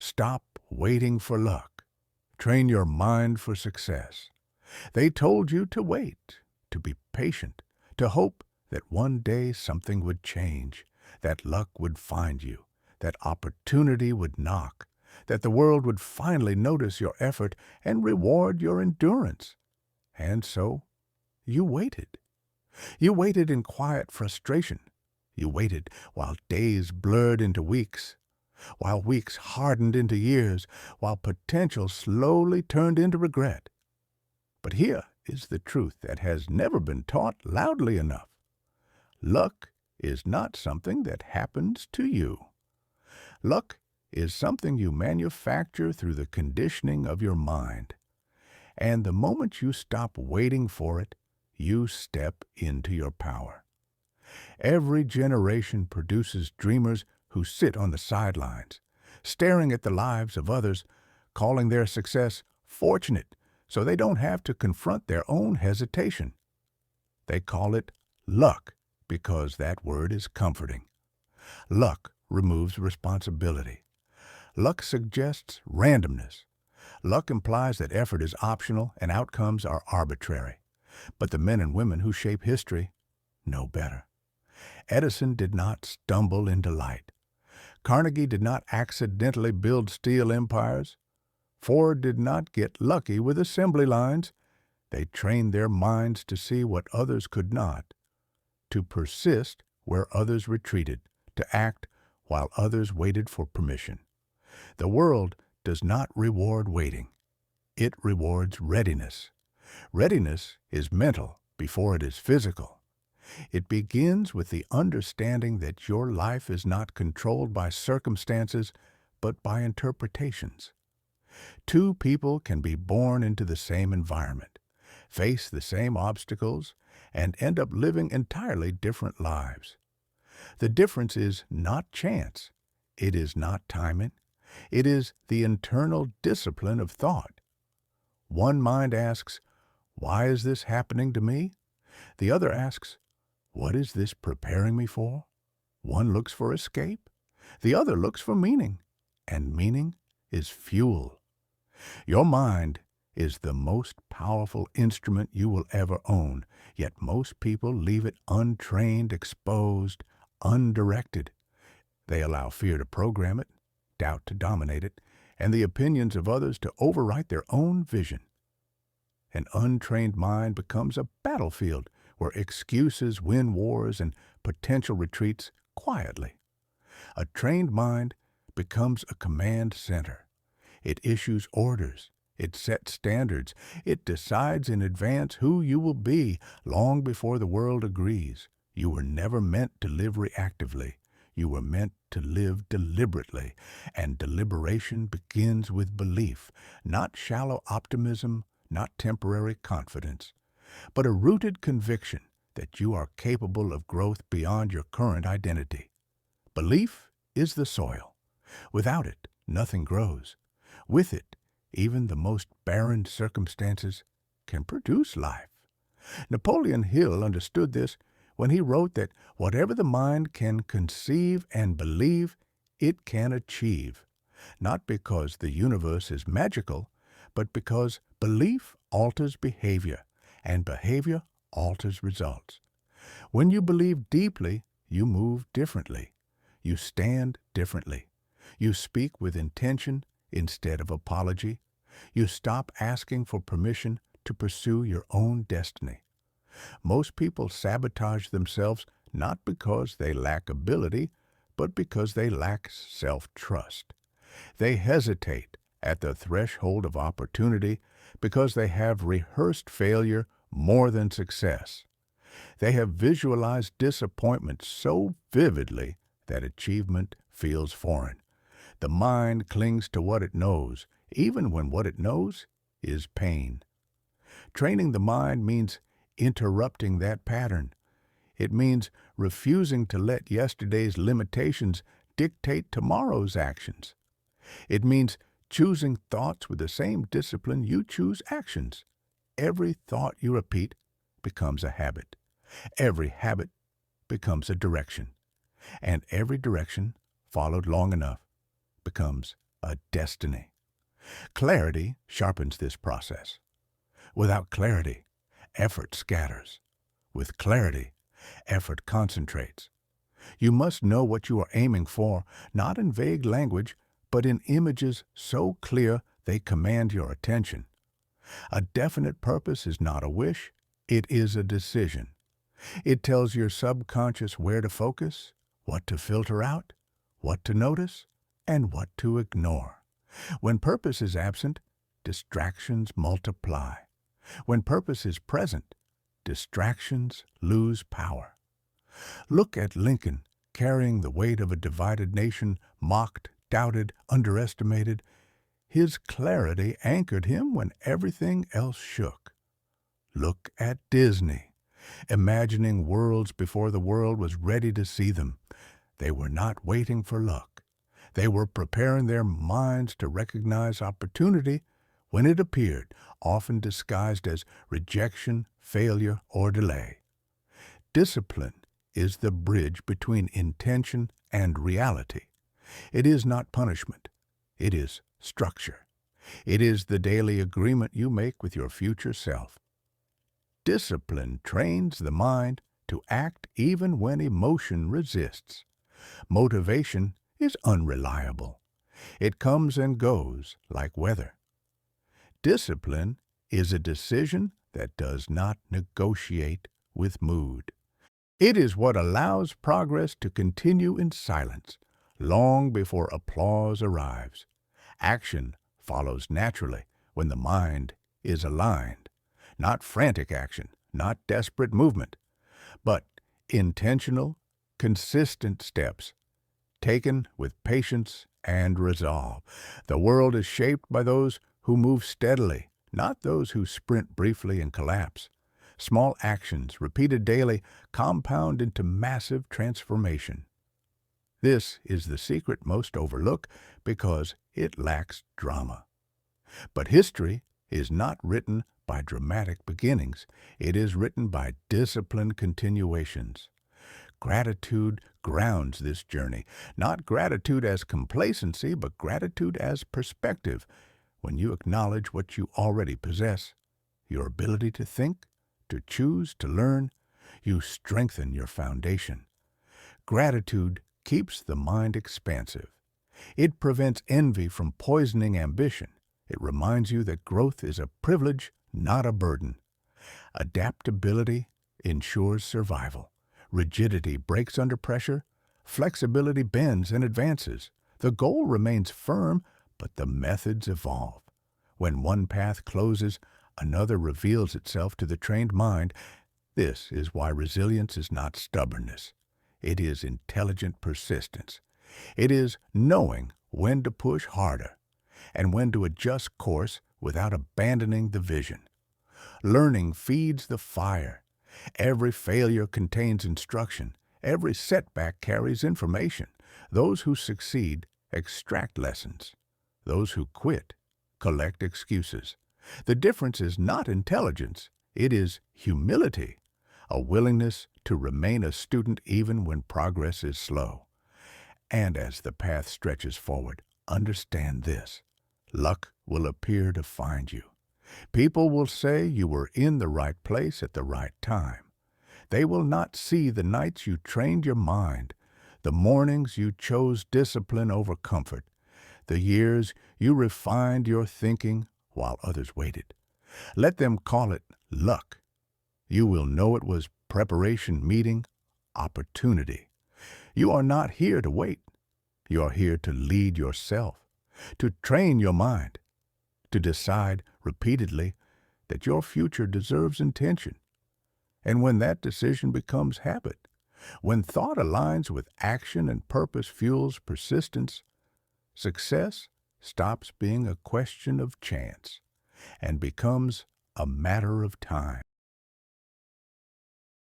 Stop waiting for luck. Train your mind for success. They told you to wait, to be patient, to hope that one day something would change, that luck would find you, that opportunity would knock, that the world would finally notice your effort and reward your endurance. And so, you waited. You waited in quiet frustration. You waited while days blurred into weeks, while weeks hardened into years, while potential slowly turned into regret. But here is the truth that has never been taught loudly enough. Luck is not something that happens to you. Luck is something you manufacture through the conditioning of your mind. And the moment you stop waiting for it, you step into your power. Every generation produces dreamers who sit on the sidelines, staring at the lives of others, calling their success fortunate so they don't have to confront their own hesitation. They call it luck because that word is comforting. Luck removes responsibility. Luck suggests randomness. Luck implies that effort is optional and outcomes are arbitrary. But the men and women who shape history know better. Edison did not stumble into light. Carnegie did not accidentally build steel empires. Ford did not get lucky with assembly lines. They trained their minds to see what others could not, to persist where others retreated, to act while others waited for permission. The world does not reward waiting. It rewards readiness. Readiness is mental before it is physical. It begins with the understanding that your life is not controlled by circumstances, but by interpretations. Two people can be born into the same environment, face the same obstacles, and end up living entirely different lives. The difference is not chance. It is not timing. It is the internal discipline of thought. One mind asks, "Why is this happening to me?" The other asks, "What is this preparing me for?" One looks for escape. The other looks for meaning. And meaning is fuel. Your mind is the most powerful instrument you will ever own, yet most people leave it untrained, exposed, undirected. They allow fear to program it, doubt to dominate it, and the opinions of others to overwrite their own vision. An untrained mind becomes a battlefield where excuses win wars and potential retreats quietly. A trained mind becomes a command center. It issues orders. It sets standards. It decides in advance who you will be long before the world agrees. You were never meant to live reactively. You were meant to live deliberately. And deliberation begins with belief, not shallow optimism, not temporary confidence, but a rooted conviction that you are capable of growth beyond your current identity. Belief is the soil. Without it, nothing grows. With it, even the most barren circumstances can produce life. Napoleon Hill understood this when he wrote that whatever the mind can conceive and believe, it can achieve, not because the universe is magical, but because belief alters behavior, and behavior alters results. When you believe deeply, you move differently. You stand differently. You speak with intention instead of apology. You stop asking for permission to pursue your own destiny. Most people sabotage themselves not because they lack ability, but because they lack self-trust. They hesitate at the threshold of opportunity because they have rehearsed failure more than success. They have visualized disappointment so vividly that achievement feels foreign. The mind clings to what it knows, even when what it knows is pain. Training the mind means interrupting that pattern. It means refusing to let yesterday's limitations dictate tomorrow's actions. It means choosing thoughts with the same discipline you choose actions. Every thought you repeat becomes a habit. Every habit becomes a direction. And every direction, followed long enough, becomes a destiny. Clarity sharpens this process. Without clarity, effort scatters. With clarity, effort concentrates. You must know what you are aiming for, not in vague language, but in images so clear they command your attention. A definite purpose is not a wish, it is a decision. It tells your subconscious where to focus, what to filter out, what to notice, and what to ignore. When purpose is absent, distractions multiply. When purpose is present, distractions lose power. Look at Lincoln carrying the weight of a divided nation, mocked, doubted, underestimated. His clarity anchored him when everything else shook. Look at Disney, imagining worlds before the world was ready to see them. They were not waiting for luck. They were preparing their minds to recognize opportunity when it appeared, often disguised as rejection, failure, or delay. Discipline is the bridge between intention and reality. It is not punishment. It is structure. It is the daily agreement you make with your future self. Discipline trains the mind to act even when emotion resists. Motivation is unreliable. It comes and goes like weather. Discipline is a decision that does not negotiate with mood. It is what allows progress to continue in silence, long before applause arrives. Action follows naturally when the mind is aligned. Not frantic action, not desperate movement, but intentional, consistent steps taken with patience and resolve. The world is shaped by those who move steadily, not those who sprint briefly and collapse. Small actions, repeated daily, compound into massive transformation. This is the secret most overlook because it lacks drama. But history is not written by dramatic beginnings. It is written by disciplined continuations. Gratitude grounds this journey, not gratitude as complacency, but gratitude as perspective. When you acknowledge what you already possess, your ability to think, to choose, to learn, you strengthen your foundation. Gratitude keeps the mind expansive. It prevents envy from poisoning ambition. It reminds you that growth is a privilege, not a burden. Adaptability ensures survival. Rigidity breaks under pressure. Flexibility bends and advances. The goal remains firm, but the methods evolve. When one path closes, another reveals itself to the trained mind. This is why resilience is not stubbornness. It is intelligent persistence. It is knowing when to push harder and when to adjust course without abandoning the vision. Learning feeds the fire. Every failure contains instruction. Every setback carries information. Those who succeed extract lessons. Those who quit collect excuses. The difference is not intelligence. It is humility, a willingness to remain a student even when progress is slow. And as the path stretches forward, understand this: luck will appear to find you. People will say you were in the right place at the right time. They will not see the nights you trained your mind, the mornings you chose discipline over comfort, the years you refined your thinking while others waited. Let them call it luck. You will know it was preparation meeting opportunity. You are not here to wait. You are here to lead yourself, to train your mind, to decide repeatedly that your future deserves intention. And when that decision becomes habit, when thought aligns with action and purpose fuels persistence, success stops being a question of chance and becomes a matter of time.